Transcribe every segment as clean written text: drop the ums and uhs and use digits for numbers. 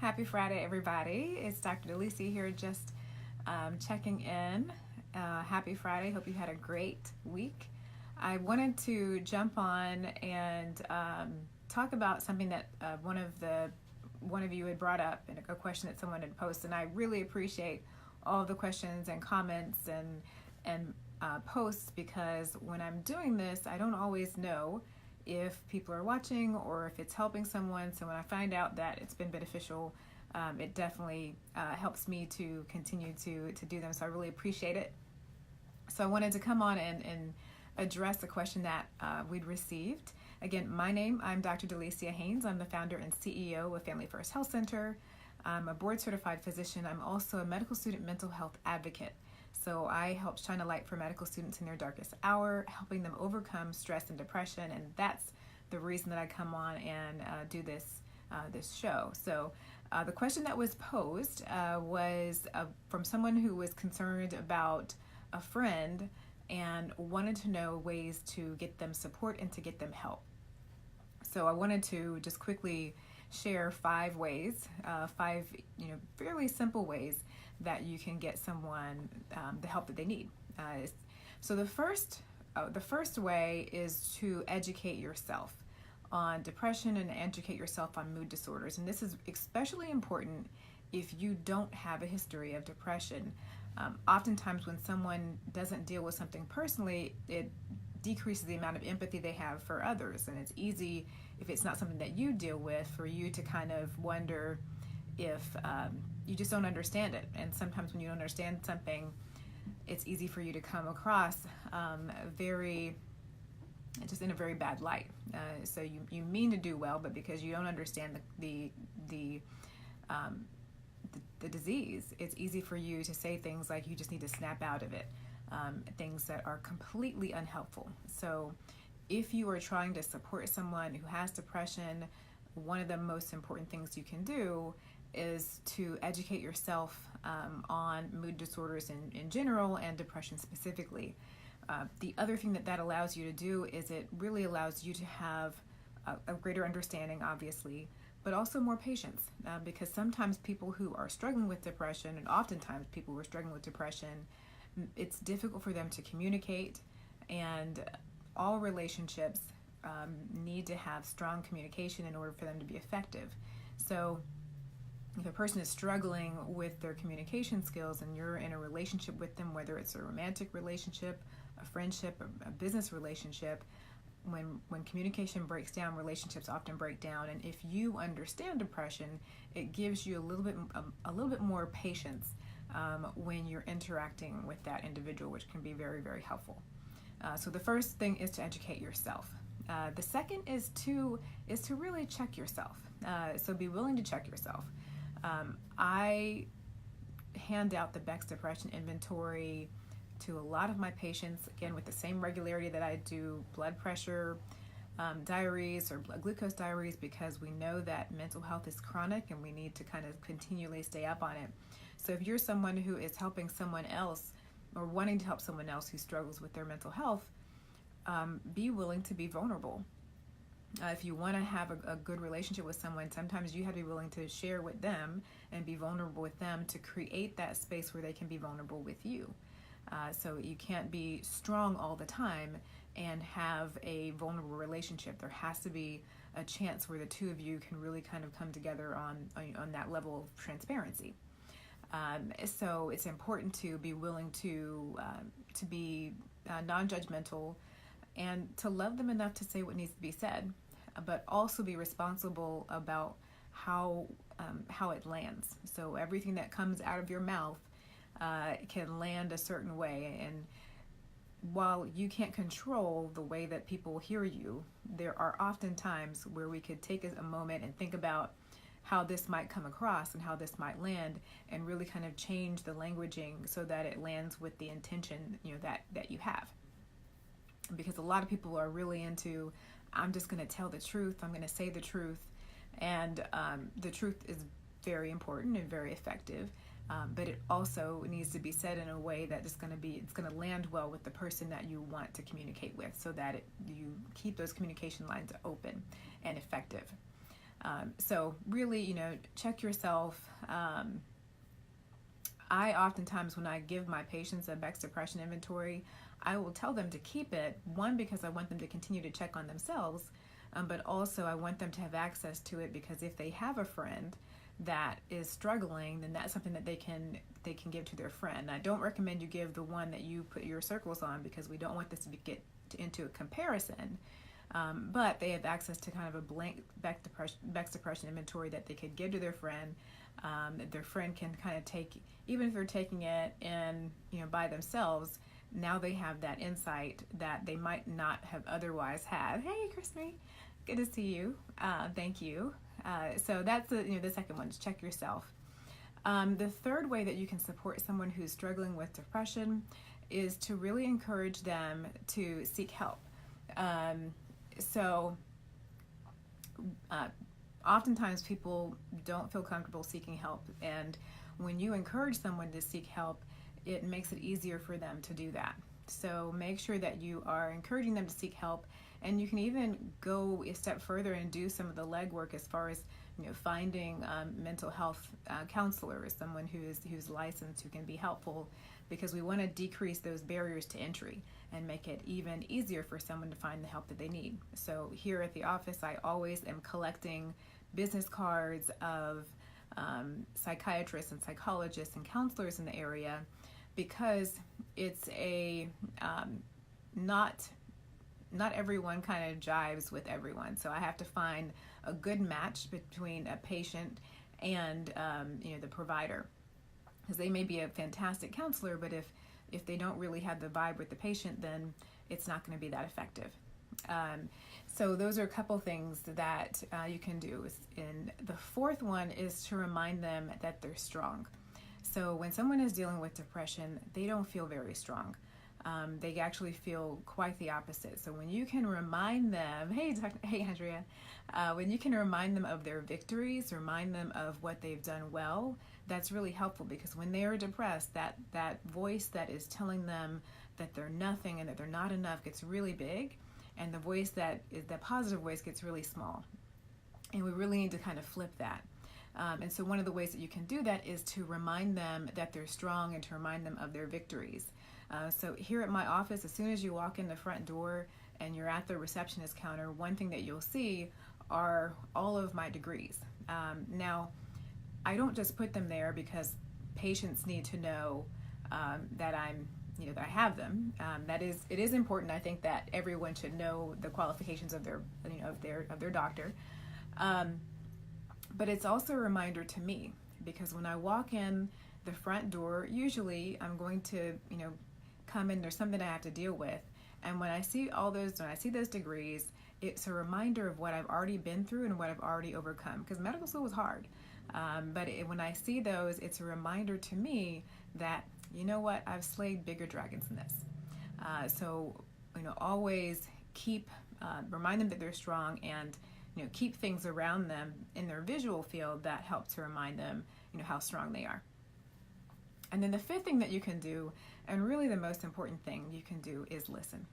Happy Friday, everybody. It's Dr. Delicia here, just checking in. Happy Friday. Hope you had a great week. I wanted to jump on and talk about something that one of you had brought up, and a question that someone had posted. And I really appreciate all the questions and comments and posts, because when I'm doing this, I don't always know if people are watching or if it's helping someone. So when I find out that it's been beneficial, it definitely helps me to continue to do them. So I really appreciate it. So I wanted to come on and address the question that we'd received. Again, I'm Dr. Delicia Haynes. I'm the founder and CEO of Family First Health Center. I'm a board certified physician. I'm also a medical student mental health advocate. So I help shine a light for medical students in their darkest hour, helping them overcome stress and depression. And that's the reason that I come on and do this show. So the question that was posed was from someone who was concerned about a friend and wanted to know ways to get them support and to get them help. So I wanted to just quickly share 5 ways, 5 fairly simple ways that you can get someone the help that they need. So the first way is to educate yourself on depression and educate yourself on mood disorders. And this is especially important if you don't have a history of depression. Oftentimes when someone doesn't deal with something personally, it decreases the amount of empathy they have for others. And it's easy, if it's not something that you deal with, for you to kind of wonder if you just don't understand it. And sometimes when you don't understand something, it's easy for you to come across just in a very bad light. So you mean to do well, but because you don't understand the disease, it's easy for you to say things like you just need to snap out of it, things that are completely unhelpful. So if you are trying to support someone who has depression, one of the most important things you can do is to educate yourself on mood disorders in general and depression specifically. The other thing that allows you to do is it really allows you to have a greater understanding, obviously, but also more patience, because sometimes people who are struggling with depression, and oftentimes people who are struggling with depression, it's difficult for them to communicate, and all relationships need to have strong communication in order for them to be effective. So if a person is struggling with their communication skills and you're in a relationship with them, whether it's a romantic relationship, a friendship, a business relationship, when communication breaks down, relationships often break down. And if you understand depression, it gives you a little bit more patience when you're interacting with that individual, which can be very, very helpful. So the first thing is to educate yourself. The second is to really check yourself. So be willing to check yourself. I hand out the Beck's Depression Inventory to a lot of my patients, again, with the same regularity that I do blood pressure diaries or blood glucose diaries, because we know that mental health is chronic and we need to kind of continually stay up on it. So if you're someone who is helping someone else or wanting to help someone else who struggles with their mental health, be willing to be vulnerable. If you want to have a good relationship with someone, sometimes you have to be willing to share with them and be vulnerable with them to create that space where they can be vulnerable with you. So you can't be strong all the time and have a vulnerable relationship. There has to be a chance where the two of you can really kind of come together on that level of transparency. So it's important to be willing to be non-judgmental and to love them enough to say what needs to be said, but also be responsible about how it lands. So everything that comes out of your mouth can land a certain way. And while you can't control the way that people hear you, there are often times where we could take a moment and think about how this might come across and how this might land, and really kind of change the languaging so that it lands with the intention that you have. Because a lot of people are really into, I'm just going to tell the truth, I'm going to say the truth, and the truth is very important and very effective, but it also needs to be said in a way that it's going to land well with the person that you want to communicate with, so that you keep those communication lines open and effective. So really, check yourself. I oftentimes, when I give my patients a Beck's depression inventory, I will tell them to keep it, one, because I want them to continue to check on themselves, but also I want them to have access to it, because if they have a friend that is struggling, then that's something that they can give to their friend. I don't recommend you give the one that you put your circles on, because we don't want this to get into a comparison. But they have access to kind of a blank Beck's depression inventory that they could give to their friend. Their friend can kind of take, even if they're taking it in, by themselves, now they have that insight that they might not have otherwise had. Hey, Christy, good to see you. Thank you. So that's the second one, is check yourself. The third way that you can support someone who's struggling with depression is to really encourage them to seek help. Oftentimes people don't feel comfortable seeking help, and when you encourage someone to seek help, it makes it easier for them to do that. So make sure that you are encouraging them to seek help, and you can even go a step further and do some of the legwork as far as finding mental health counselors, someone who's licensed, who can be helpful, because we want to decrease those barriers to entry and make it even easier for someone to find the help that they need. So here at the office, I always am collecting business cards of psychiatrists and psychologists and counselors in the area, because it's not everyone kind of jives with everyone. So I have to find a good match between a patient and the provider, because they may be a fantastic counselor, but if they don't really have the vibe with the patient, then it's not going to be that effective. So those are a couple things that you can do. And the fourth one is to remind them that they're strong. So when someone is dealing with depression, they don't feel very strong. They actually feel quite the opposite. So when you can remind them, hey Andrea, when you can remind them of their victories, remind them of what they've done well, that's really helpful, because when they are depressed, that voice that is telling them that they're nothing and that they're not enough gets really big, and the voice that positive voice gets really small. And we really need to kind of flip that. And so one of the ways that you can do that is to remind them that they're strong and to remind them of their victories. So here at my office, as soon as you walk in the front door and you're at the receptionist counter, one thing that you'll see are all of my degrees. Now, I don't just put them there because patients need to know that that I have them. It is important, I think, that everyone should know the qualifications of their doctor. But it's also a reminder to me, because when I walk in the front door, usually I'm going to, come in, there's something I have to deal with. And when I see those degrees, it's a reminder of what I've already been through and what I've already overcome, because medical school was hard. But when I see those, it's a reminder to me that, you know what, I've slayed bigger dragons than this. So always remind them that they're strong, and keep things around them in their visual field that help to remind them how strong they are. And then the fifth thing that you can do, and really the most important thing you can do, is listen.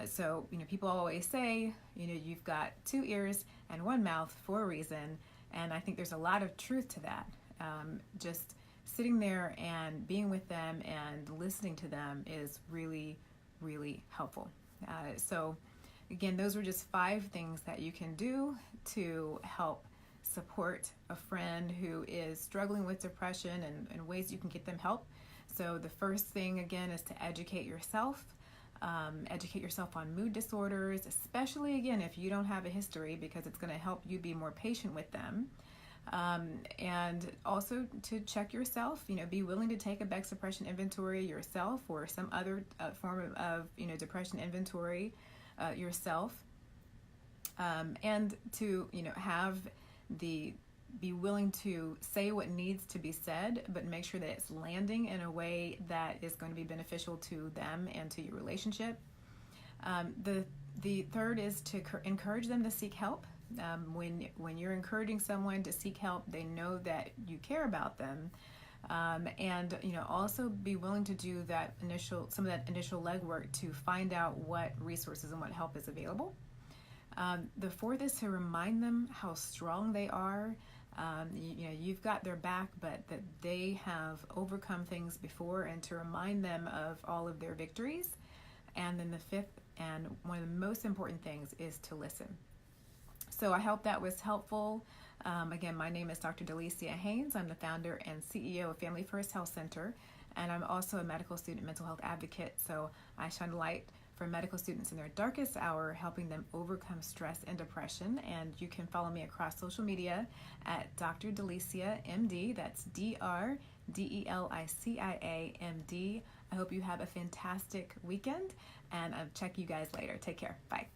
So people always say you've got 2 ears and 1 mouth for a reason, and I think there's a lot of truth to that. Just sitting there and being with them and listening to them is really, really helpful. So again, those were just 5 things that you can do to help support a friend who is struggling with depression, and ways you can get them help. So the first thing, again, is to educate yourself. Educate yourself on mood disorders, especially, again, if you don't have a history, because it's going to help you be more patient with them. And also to check yourself, be willing to take a Beck's depression inventory yourself, or some other form of depression inventory yourself, and to be willing to say what needs to be said, but make sure that it's landing in a way that is going to be beneficial to them and to your relationship. The third is to encourage them to seek help. When you're encouraging someone to seek help, they know that you care about them. And also be willing to do some of that initial legwork to find out what resources and what help is available. The fourth is to remind them how strong they are. You've got their back, but that they have overcome things before, and to remind them of all of their victories. And then the fifth, and one of the most important things, is to listen. So I hope that was helpful. Again, my name is Dr. Delicia Haynes. I'm the founder and CEO of Family First Health Center, and I'm also a medical student mental health advocate. So I shine light for medical students in their darkest hour, helping them overcome stress and depression. And you can follow me across social media at Dr. Delicia MD. That's DrDeliciaMD. I hope you have a fantastic weekend, and I'll check you guys later. Take care. Bye.